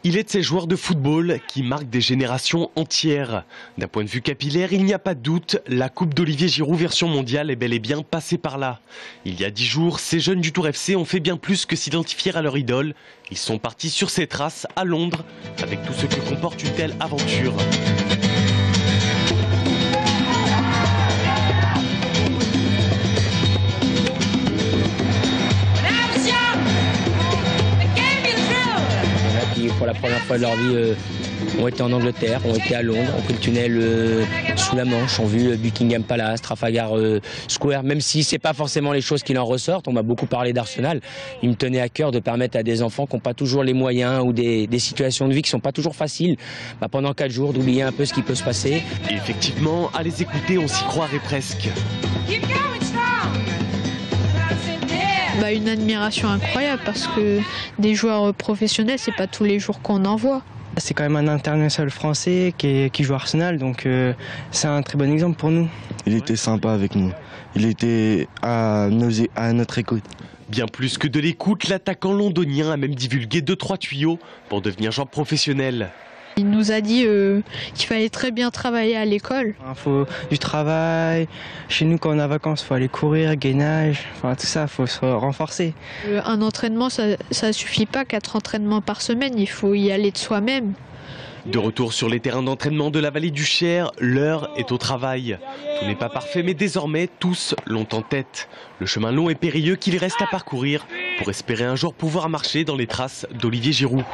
Il est de ces joueurs de football qui marquent des générations entières. D'un point de vue capillaire, il n'y a pas de doute, la Coupe d'Olivier Giroud version mondiale est bel et bien passée par là. Il y a 10 jours, ces jeunes du Tour FC ont fait bien plus que s'identifier à leur idole. Ils sont partis sur ses traces à Londres, avec tout ce que comporte une telle aventure. Pour la première fois de leur vie, ont été en Angleterre, ont été à Londres, ont pris le tunnel sous la Manche, ont vu Buckingham Palace, Trafalgar Square, même si ce n'est pas forcément les choses qui en ressortent. On m'a beaucoup parlé d'Arsenal. Il me tenait à cœur de permettre à des enfants qui n'ont pas toujours les moyens ou des situations de vie qui ne sont pas toujours faciles, pendant 4 jours, d'oublier un peu ce qui peut se passer. Et effectivement, à les écouter, on s'y croirait presque. Une admiration incroyable parce que des joueurs professionnels, c'est pas tous les jours qu'on en voit. C'est quand même un international français qui joue à Arsenal, donc c'est un très bon exemple pour nous. Il était sympa avec nous, il était à notre écoute. Bien plus que de l'écoute, l'attaquant londonien a même divulgué 2-3 tuyaux pour devenir joueur professionnel. Il nous a dit qu'il fallait très bien travailler à l'école. Il faut du travail. Chez nous, quand on a vacances, il faut aller courir, gainage, tout ça, il faut se renforcer. Un entraînement, ça ne suffit pas, 4 entraînements par semaine, il faut y aller de soi-même. De retour sur les terrains d'entraînement de la vallée du Cher, l'heure est au travail. Tout n'est pas parfait, mais désormais, tous l'ont en tête. Le chemin long et périlleux qu'il reste à parcourir pour espérer un jour pouvoir marcher dans les traces d'Olivier Giroud.